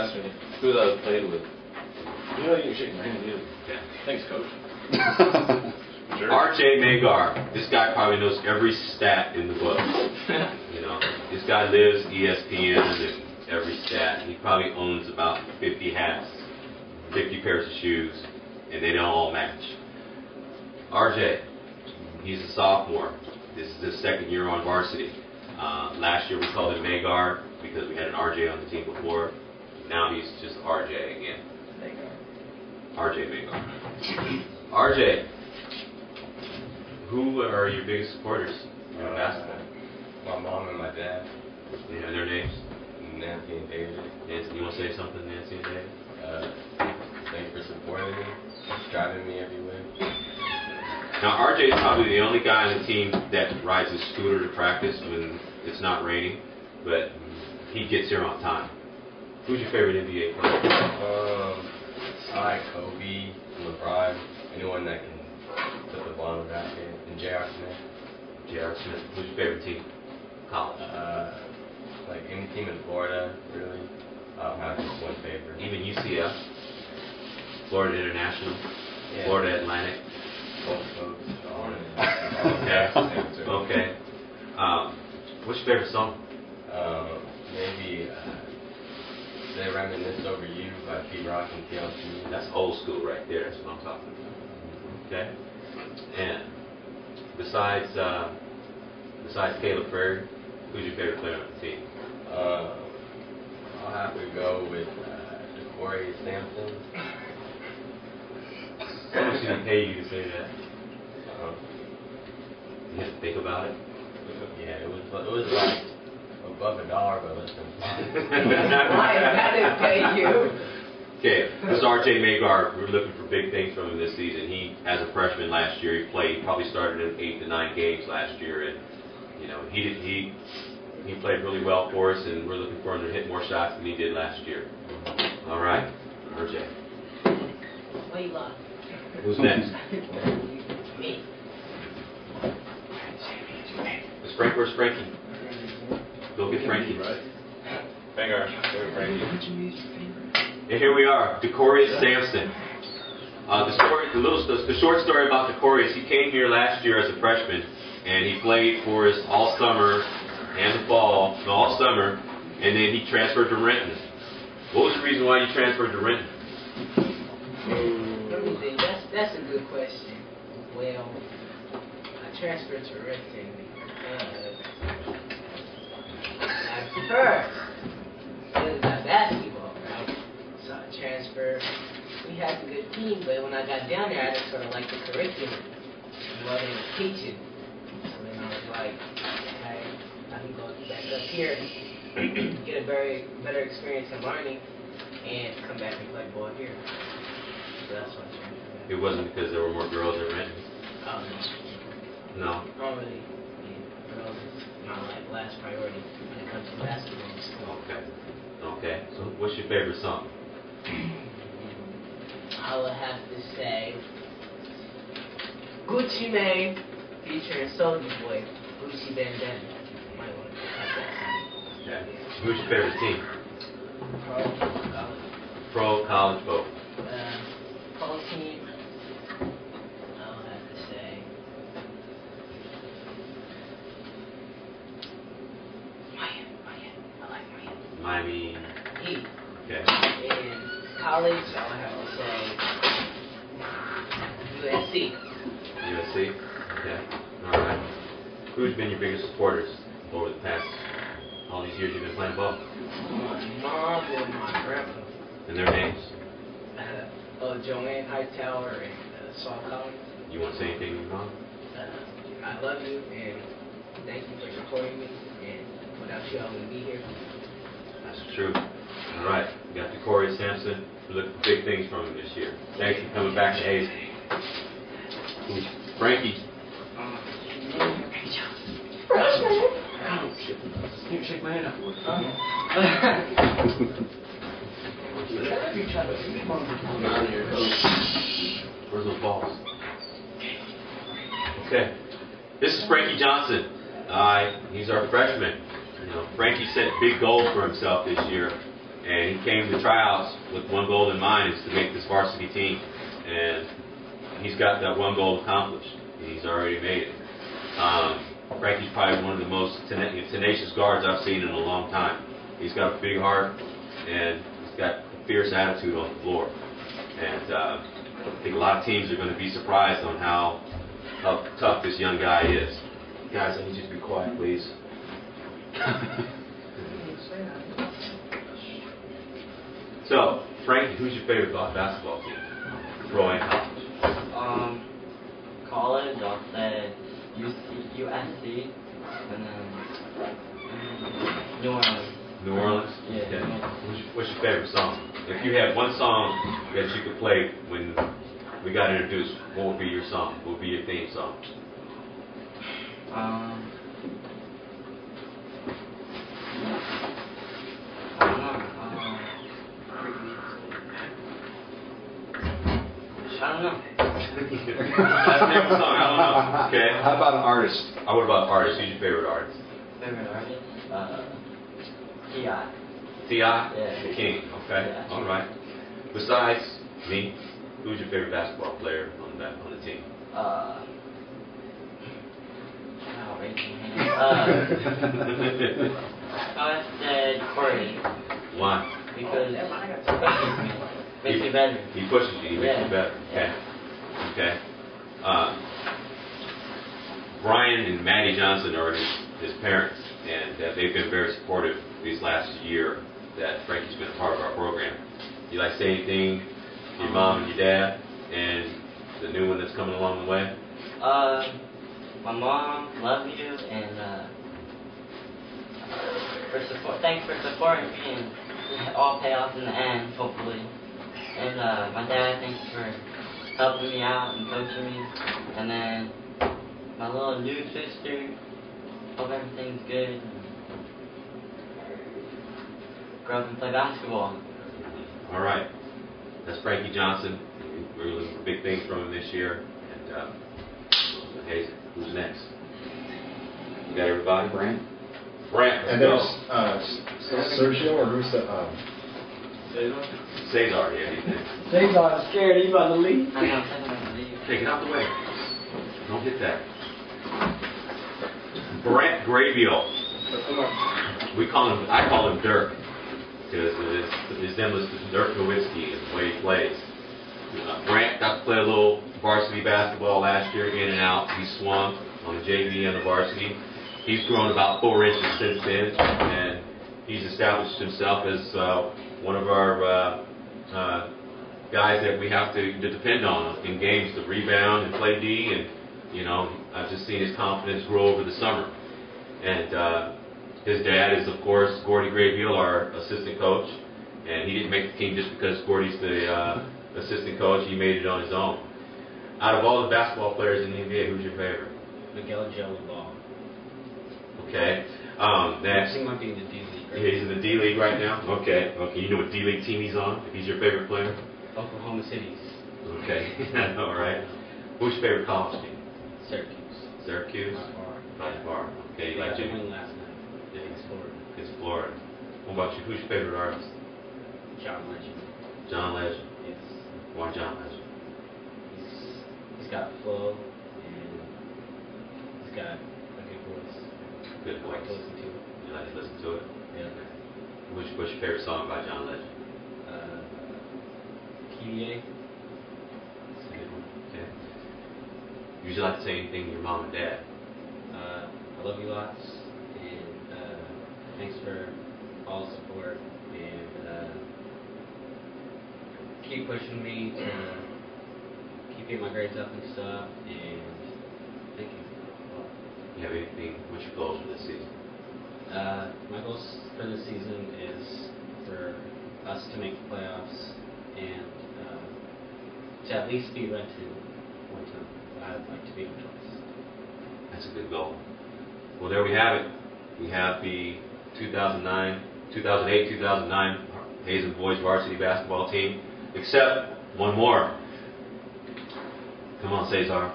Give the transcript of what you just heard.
asked me who I played with. You know, you can shake my hand, dude. Yeah. Thanks, coach. Sure. RJ Magar. This guy probably knows every stat in the book. You know, this guy lives ESPN and every stat. He probably owns about 50 hats, 50 pairs of shoes, and they don't all match. RJ, he's a sophomore. This is his second year on varsity. Last year we called him Magar because we had an RJ on the team before. Now he's just RJ again. RJ Magar. RJ, who are your biggest supporters in basketball? My mom and my dad. You know their names? Nancy and David. Nancy, you want to say something, Nancy and David? Thanks for supporting me, driving me everywhere. Now, RJ is probably the only guy on the team that rides his scooter to practice when it's not raining, but he gets here on time. Who's your favorite NBA player? I like Kobe, LeBron, anyone that can put the ball in the basket, and J.R. Smith. J.R. Smith. Who's your favorite team? College. Like any team in Florida, really. I don't have just one favorite. Even UCF? Florida International? Yeah. Florida Atlantic? Okay. Okay. What's your favorite song? Maybe They Reminisce Over You by Pete Rock and TLC. That's old school right there. That's what I'm talking about. Okay. And besides Caleb Prairie, who's your favorite player on the team? I'll have to go with Sampson. How much did he pay you to say that? You had to think about it? Yeah, it was like above $1, but listen. Why did it pay you? Okay, this is RJ Magar. We're looking for big things from him this season. He, as a freshman last year, he probably started in 8 to 9 games last year, and you know he played really well for us, and we're looking for him to hit more shots than he did last year. All right, RJ. What you lost? Who's next? Me. Where's Frankie? Go get Frankie. Magar. Frankie. And here we are, Decorius Sampson. The short story about Decorius, he came here last year as a freshman, and he played for us all summer and the fall, no, all summer, and then he transferred to Renton. What was the reason why you transferred to Renton? Let me think. That's a good question. Well, I transferred to Renton because I prefer basketball, right? So I transferred. We had a good team, but when I got down there, I just sort of liked the curriculum and what they were teaching. So then I was like, hey, I can go back up here, get a better experience in learning, and come back and play ball here. So that's why I transferred. It wasn't because there were more girls at Renton? Oh, no. No? Not really. Girls is my last priority when it comes to basketball in school. Okay. Okay. So what's your favorite song? I would have to say Gucci Mane featuring Soulja Boy, Gucci Bandana. Might want to cut that song. Okay. Who's your favorite team? College. Pro, college, both. Pro team. I would have to say Miami. I like Miami. Miami. Heat. Okay. In college, I would have to say USC. USC? Okay. All right. Who's been your biggest supporters over the past, all these years you've been playing ball? My mom and my grandpa. And their names? Joanne Hightower and Saul Collins. You want to say anything to your mom? I love you and thank you for supporting me. And without you, I wouldn't be here. That's true. All right. We got Decorius Sampson. We're looking for big things from him this year. Thanks for coming back to Hazen. Frankie. You can shake my hand afterwards. Where's those balls? Okay. This is Frankie Johnson. He's our freshman. You know, Frankie set big goals for himself this year. And he came to tryouts with one goal in mind, is to make this varsity team. And he's got that one goal accomplished. He's already made it. Frankie's probably one of the most tenacious guards I've seen in a long time. He's got a big heart, and he's got a fierce attitude on the floor. And I think a lot of teams are going to be surprised on how tough this young guy is. Guys, I need you to be quiet, please. So, Frankie, who's your favorite basketball team? Pro and college. College, I'll say USC, and then New Orleans. New Orleans? Yeah. Okay. What's your favorite song? If you had one song that you could play when we got introduced, what would be your song? What would be your theme song? I don't know. Favorite song? I don't know. Okay. How about an artist? What about artists? Who's your favorite artist? Favorite artist? T.I. T.I.? Yeah. The King. Okay. Yeah. All right. Besides me, who's your favorite basketball player on the team? I said Corey. Why? Because he pushes me. Makes me better. He pushes you. He makes you better. Okay. Yeah. Okay. Brian and Maddie Johnson are his parents, and they've been very supportive these last year that Frankie's been a part of our program. You like to say anything to your mom and your dad and the new one that's coming along the way? My mom, love you, and thanks for supporting me, and it all pay off in the end, hopefully. And my dad, thanks for helping me out and coaching me. And then my little new sister, hope everything's good. Grow up and play basketball. All right. That's Frankie Johnson. We're looking for big things from him this year. And Hazen, who's next? You got everybody? Brandt. Brandt. And there's Sergio, or who's the... Cesar, yeah, he's next. Cesar's scared he's about to leave. I know, I'm going to leave. Take it out the way. Don't hit that. Brandt Graybeal. I call him Dirk, because it's resemblance to Dirk Nowitzki and the way he plays. Brandt got to play a little varsity basketball last year, in and out. He swung on the JV and the varsity. He's grown about 4 inches since then, and he's established himself as one of our guys that we have to depend on in games to rebound and play D. And I've just seen his confidence grow over the summer. And his dad is, of course, Gordy Graybeal, our assistant coach. And he didn't make the team just because Gordy's the assistant coach. He made it on his own. Out of all the basketball players in the NBA, who's your favorite? Miguel Jello Ball. Okay. Next. He might be in the D League. Right? Yeah, he's in the D League right now? Okay. You know what D League team he's on? If he's your favorite player? Oklahoma City's. Okay. All right. Who's your favorite college team? Syracuse. Syracuse? By far. Okay. You like They Jimmy? won last night. Against Florida. It's Florida. What about you? Who's your favorite artist? John Legend. John Legend. Yes. Why John Legend? He's got flow, and he's got a good voice. Good I like to voice. listen to it. You like to listen to it? Yeah. What's your favorite song by John Legend? PDA. That's a good one. Okay. Would you like to say anything to your mom and dad? I love you lots, and thanks for all the support, and keep pushing me to keep getting my grades up and stuff, and thank you. You have anything? What's your goals for this season? My goals for this season is for us to make the playoffs and to at least beat Renton one time. I'd like to beat them twice. That's a good goal. Well, there we have it. We have the 2008-2009 Hazen boys varsity basketball team, except one more. Come on, Cesar.